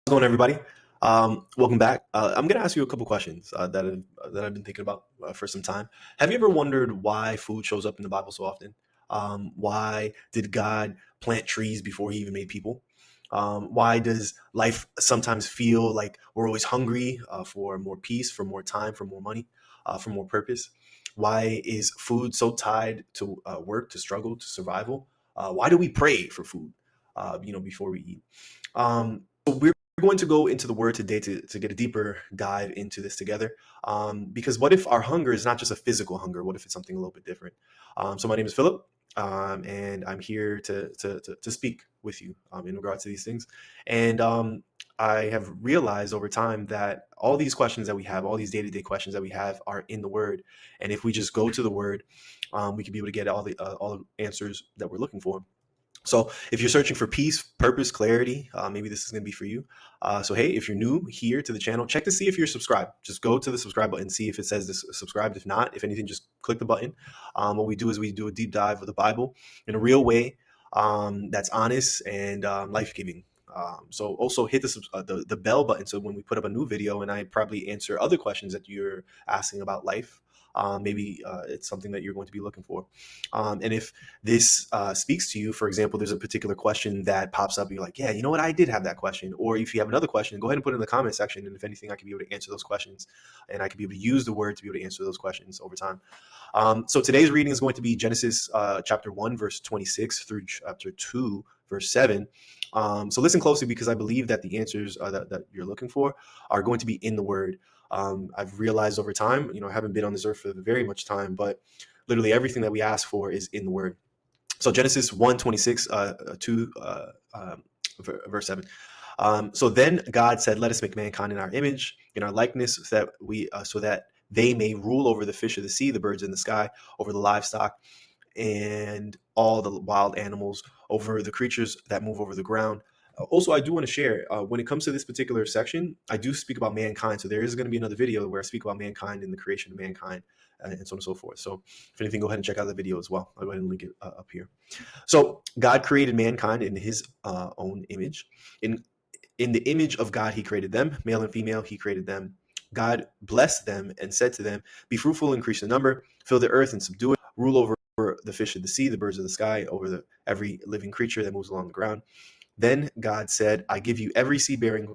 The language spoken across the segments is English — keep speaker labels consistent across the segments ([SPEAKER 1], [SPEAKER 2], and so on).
[SPEAKER 1] Going, everybody? Welcome back. I'm going to ask you a couple questions that I've been thinking about for some time. Have you ever wondered why food shows up in the Bible so often? Why did God plant trees before He even made people? Why does life sometimes feel like we're always hungry for more peace, for more time, for more money, for more purpose? Why is food so tied to work, to struggle, to survival? Why do we pray for food? Before we eat. So we're going to go into the word today to get a deeper dive into this together. Because what if our hunger is not just a physical hunger? What if it's something a little bit different? So my name is Philip, and I'm here to speak with you in regards to these things. And I have realized over time that all these questions that we have, all these day-to-day questions that we have, are in the Word. And if we just go to the Word, we can be able to get all the answers that we're looking for. So if you're searching for peace, purpose, clarity, maybe this is going to be for you. So hey, if you're new here to the channel, check to see if you're subscribed. Just go to the subscribe button, see if it says this subscribed. If not, if anything, just click the button. What we do is we do a deep dive of the Bible in a real way, that's honest and life-giving. So also hit the bell button, so when we put up a new video and I probably answer other questions that you're asking about life, maybe it's something that you're going to be looking for. And if this speaks to you, for example, there's a particular question that pops up, you're like, yeah, you know what, I did have that question. Or if you have another question, go ahead and put it in the comment section, and if anything, I can be able to answer those questions, and I can be able to use the word to be able to answer those questions over time. So today's reading is going to be Genesis chapter 1 verse 26 through chapter 2 verse 7. So listen closely, because I believe that the answers that you're looking for are going to be in the word. I've realized over time, I haven't been on this earth for very much time, but literally everything that we ask for is in the word. So Genesis 1:26 to verse 7. So then God said, let us make mankind in our image, in our likeness, so that they may rule over the fish of the sea, the birds in the sky, over the livestock, and all the wild animals, over the creatures that move over the ground. Also, I do want to share, when it comes to this particular section, I do speak about mankind. So there is going to be another video where I speak about mankind and the creation of mankind, and so on and so forth. So if anything, go ahead and check out the video as well. I'll go ahead and link it up here. So God created mankind in His own image. In the image of God, He created them, male and female, He created them. God blessed them and said to them, be fruitful, increase in number, fill the earth and subdue it, rule over the fish of the sea, the birds of the sky, over every living creature that moves along the ground. Then God said, I give you every seed-bearing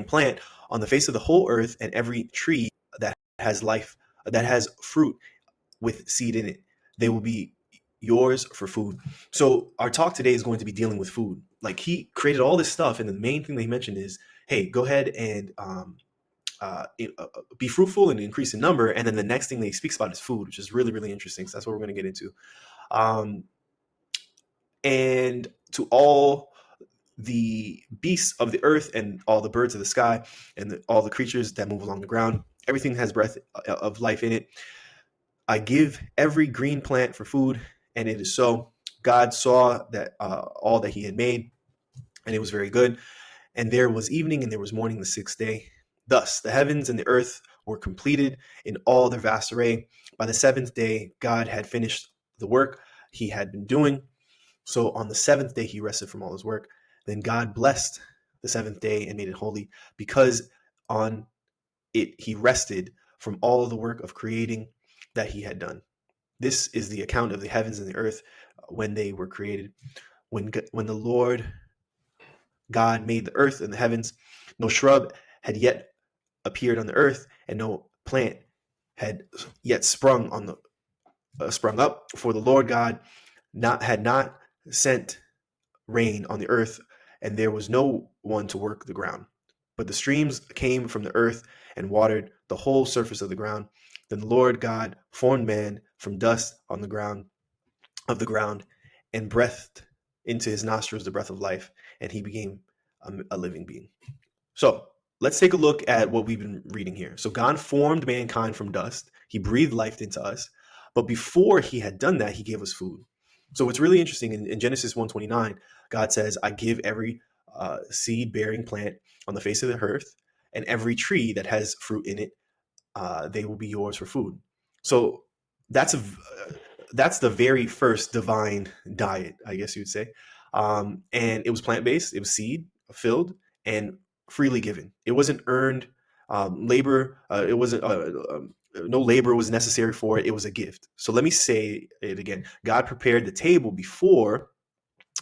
[SPEAKER 1] plant on the face of the whole earth, and every tree that has life, that has fruit with seed in it. They will be yours for food. So our talk today is going to be dealing with food. Like, He created all this stuff, and the main thing they mentioned is, hey, go ahead and be fruitful and increase in number. And then the next thing they speaks about is food, which is really, really interesting. So that's what we're going to get into. And to all the beasts of the earth and all the birds of the sky and all the creatures that move along the ground, everything has breath of life in it. I give every green plant for food, and it is so. God saw that all that He had made, and it was very good. And there was evening and there was morning the sixth day. Thus the heavens and the earth were completed in all their vast array. By the seventh day, God had finished the work He had been doing. So on the seventh day, He rested from all His work. Then God blessed the seventh day and made it holy, because on it He rested from all the work of creating that He had done. This is the account of the heavens and the earth when they were created. When the Lord God made the earth and the heavens, no shrub had yet appeared on the earth, and no plant had yet sprung up. For the Lord God had not sent rain on the earth, and there was no one to work the ground. But the streams came from the earth and watered the whole surface of the ground. Then the Lord God formed man from dust on the ground and breathed into his nostrils the breath of life, and he became a living being. So let's take a look at what we've been reading here. So God formed mankind from dust. He breathed life into us. But before He had done that, He gave us food. So what's really interesting, in Genesis 1:29, God says, I give every seed-bearing plant on the face of the earth, and every tree that has fruit in it, they will be yours for food. So that's the very first divine diet, I guess you would say. And it was plant-based. It was seed. filled and freely given. It wasn't earned labor. It wasn't no labor was necessary for it. It was a gift. So let me say it again. God prepared the table before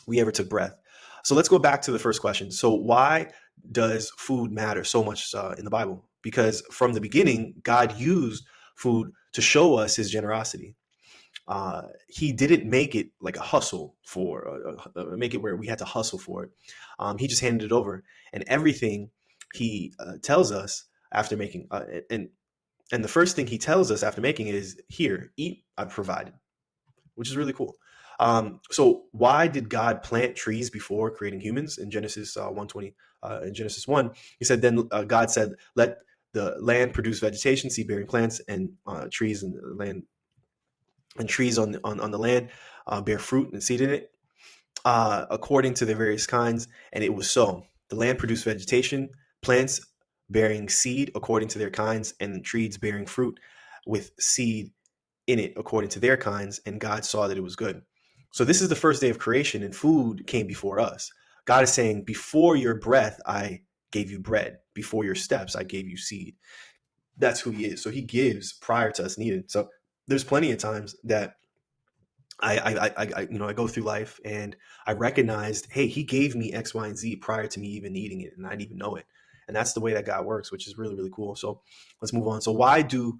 [SPEAKER 1] we ever took breath. So let's go back to the first question. So why does food matter so much in the Bible? Because from the beginning, God used food to show us his generosity. He didn't make it like a hustle make it where we had to hustle for it. He just handed it over, and everything he tells us after making and the first thing he tells us after making it is, here, eat, I've provided, which is really cool. So why did God plant trees before creating humans? In Genesis 1:20, in Genesis 1, he said, then God said, let the land produce vegetation, seed bearing plants, and trees in the land, and trees on the land bear fruit and seed in it, according to their various kinds. And it was so. The land produced vegetation, plants bearing seed according to their kinds, and trees bearing fruit with seed in it according to their kinds. And God saw that it was good. So this is the first day of creation, and food came before us. God is saying, before your breath, I gave you bread. Before your steps, I gave you seed. That's who he is. So he gives prior to us needing. So there's plenty of times that I go through life and I recognized, hey, he gave me X, Y, and Z prior to me even needing it, and I didn't even know it. And that's the way that God works, which is really, really cool. So let's move on. So why do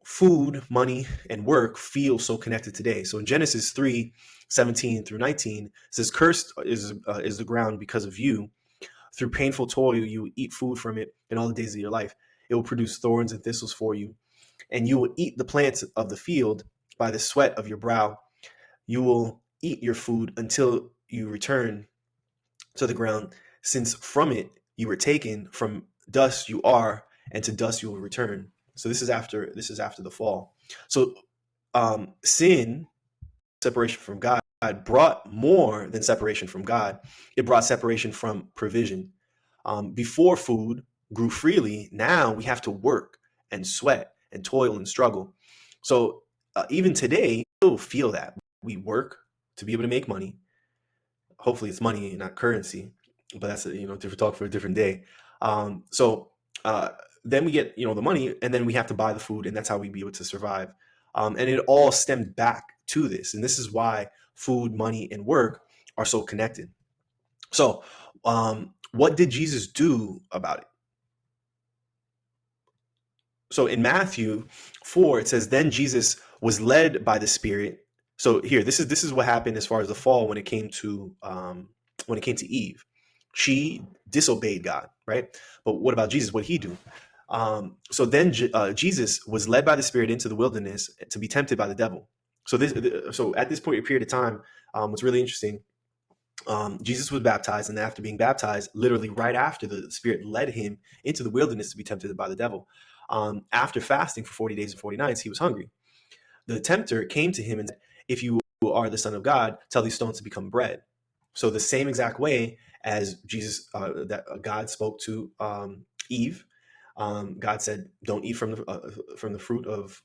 [SPEAKER 1] food, money, and work feel so connected today? So in Genesis 3:17 through 19, it says, cursed is the ground because of you. Through painful toil, you eat food from it in all the days of your life. It will produce thorns and thistles for you, and you will eat the plants of the field by the sweat of your brow. You will eat your food until you return to the ground, since from it you were taken. From dust you are, and to dust you will return. So this is after the fall. So sin, separation from God, brought more than separation from God. It brought separation from provision. Before food grew freely, now we have to work and sweat and toil and struggle. So even today, we still feel that we work to be able to make money. Hopefully, it's money and not currency, but that's a different talk for a different day. So then we get the money, and then we have to buy the food, and that's how we be able to survive. And it all stemmed back to this, and this is why food, money, and work are so connected. So, what did Jesus do about it? So in Matthew 4, it says, then Jesus was led by the Spirit. So here, this is what happened as far as the fall when it came to Eve. She disobeyed God, right? But what about Jesus? What did he do? So then Jesus was led by the Spirit into the wilderness to be tempted by the devil. So at this point, period of time, what's really interesting, Jesus was baptized, and after being baptized, literally right after, the Spirit led him into the wilderness to be tempted by the devil. After fasting for 40 days and 40 nights, he was hungry. The tempter came to him and said, if you are the Son of God, tell these stones to become bread. So the same exact way as God spoke to Eve, God said, don't eat from the fruit of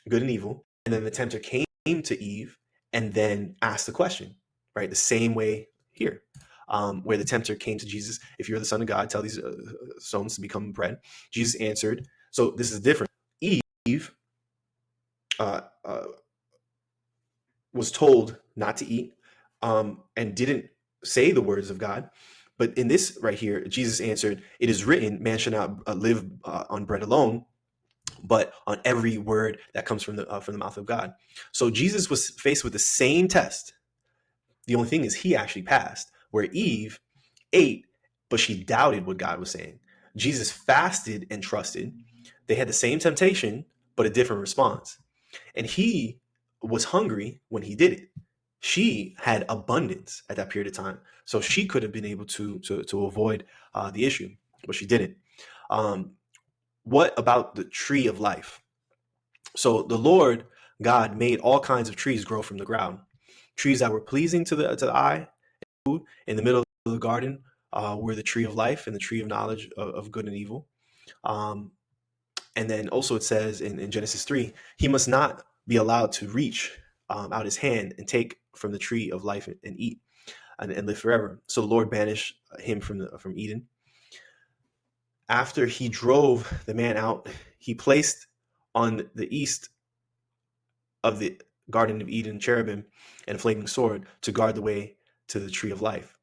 [SPEAKER 1] good and evil. And then the tempter came to Eve and then asked the question, right? The same way here, where the tempter came to Jesus, if you're the Son of God, tell these stones to become bread. Jesus answered. So this is different. Eve uh, uh, was told not to eat, and didn't say the words of God. But in this right here, Jesus answered, it is written, man shall not live on bread alone, but on every word that comes from the mouth of God. So Jesus was faced with the same test. The only thing is he actually passed, where Eve ate, but she doubted what God was saying. Jesus fasted and trusted. They had the same temptation, but a different response. And he was hungry when he did it. She had abundance at that period of time, so she could have been able to avoid the issue, but she didn't. Um, what about the tree of life? So the Lord God made all kinds of trees grow from the ground, trees that were pleasing to the eye. In the middle of the garden were the tree of life and the tree of knowledge of good and evil. Um, and then also it says in Genesis 3, he must not be allowed to reach out his hand and take from the tree of life and eat. and live forever. So the Lord banished him from Eden. After he drove the man out, he placed on the east of the Garden of Eden cherubim and a flaming sword to guard the way to the tree of life.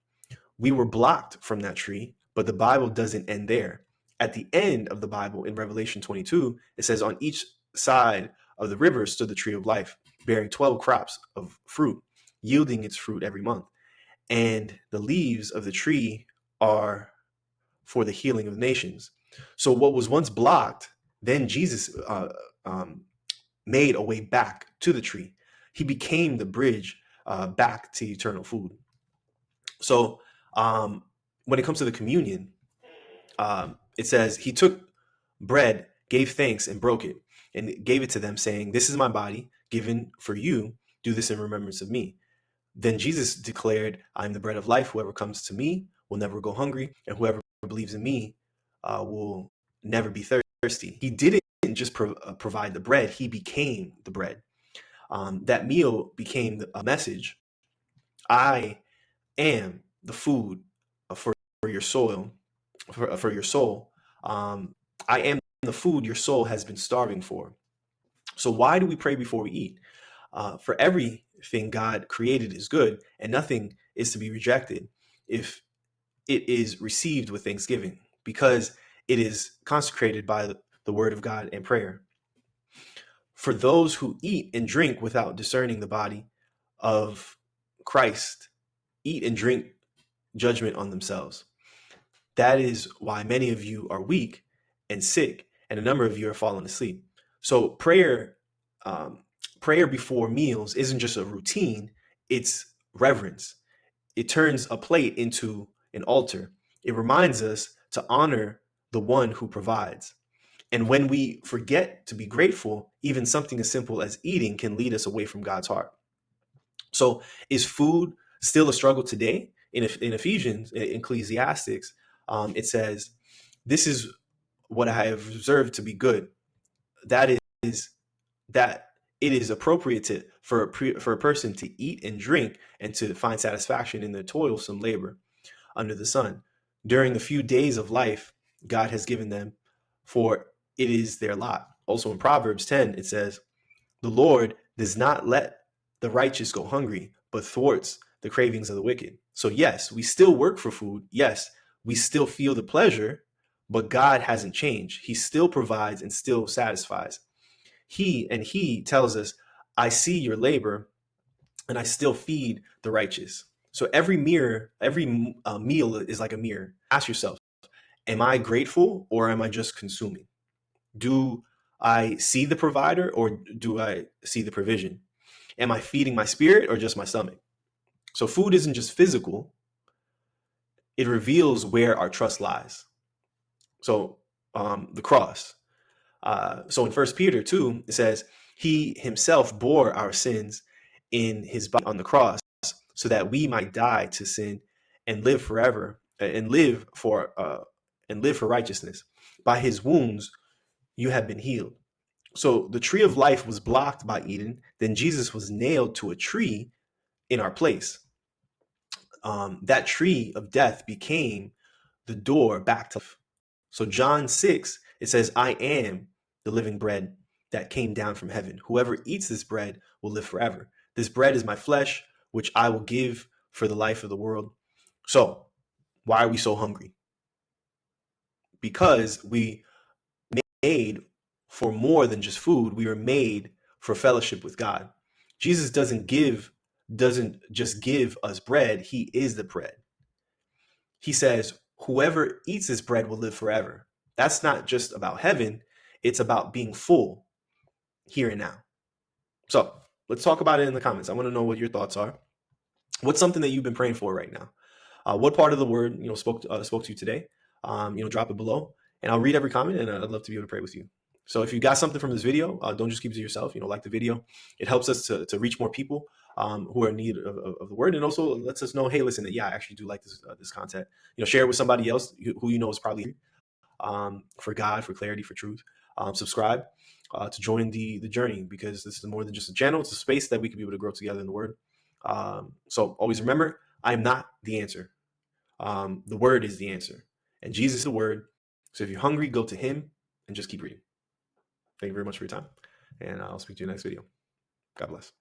[SPEAKER 1] We were blocked from that tree, but the Bible doesn't end there. At the end of the Bible, in Revelation 22, it says, on each side of the river stood the tree of life, bearing 12 crops of fruit, yielding its fruit every month. And the leaves of the tree are for the healing of nations. So what was once blocked, then Jesus made a way back to the tree. He became the bridge back to eternal food. So when it comes to the communion, it says he took bread, gave thanks, and broke it, and gave it to them, saying, "This is my body given for you. Do this in remembrance of me." Then Jesus declared, "I am the bread of life. Whoever comes to me will never go hungry, and whoever believes in me will never be thirsty." He didn't just provide the bread; he became the bread. That meal became a message. I am the food for your soul. For your soul. I am the food your soul has been starving for. So why do we pray before we eat? For everything God created is good, and nothing is to be rejected if it is received with thanksgiving, because it is consecrated by the word of God and prayer. For those who eat and drink without discerning the body of Christ, eat and drink judgment on themselves. That is why many of you are weak and sick, and a number of you are falling asleep. So prayer before meals isn't just a routine; it's reverence. It turns a plate into an altar. It reminds us to honor the one who provides. And when we forget to be grateful, even something as simple as eating can lead us away from God's heart. So is food still a struggle today? In Ephesians, in Ecclesiastics, it says, "This is what I have observed to be good. That is that it is appropriate for a person to eat and drink and to find satisfaction in their toilsome labor under the sun during the few days of life God has given them, for it is their lot." Also in Proverbs 10, it says, "The Lord does not let the righteous go hungry, but thwarts the cravings of the wicked." So yes, we still work for food. Yes, we still feel the pleasure, but God hasn't changed. He still provides and still satisfies. He tells us, "I see your labor and I still feed the righteous." So every meal is like a mirror. Ask yourself, am I grateful or am I just consuming? Do I see the provider or do I see the provision? Am I feeding my spirit or just my stomach? So food isn't just physical, it reveals where our trust lies. So the cross. So in 1 Peter 2, it says, "He himself bore our sins in his body on the cross so that we might die to sin and live forever and live for righteousness. By his wounds you have been healed." So the tree of life was blocked by Eden. Then Jesus was nailed to a tree in our place. That tree of death became the door back to life. So John 6, it says, "I am the living bread that came down from heaven. Whoever eats this bread will live forever. This bread is my flesh, which I will give for the life of the world." So why are we so hungry? Because we made for more than just food. We were made for fellowship with God. Jesus doesn't just give us bread. He is the bread. He says, "Whoever eats this bread will live forever." That's not just about heaven. It's about being full here and now. So let's talk about it in the comments. I want to know what your thoughts are. What's something that you've been praying for right now? What part of the word spoke to you today? Drop it below, and I'll read every comment, and I'd love to be able to pray with you. So if you got something from this video, don't just keep it to yourself. Like the video. It helps us to reach more people who are in need of the word, and also lets us know, hey, listen, I actually do like this content. Share it with somebody else who is probably for God, for clarity, for truth. Subscribe to join the journey, because this is more than just a channel. It's a space that we can be able to grow together in the word. So always remember, I am not the answer. The Word is the answer, and Jesus is the Word. So if you're hungry, go to Him and just keep reading. Thank you very much for your time, and I'll speak to you in the next video. God bless.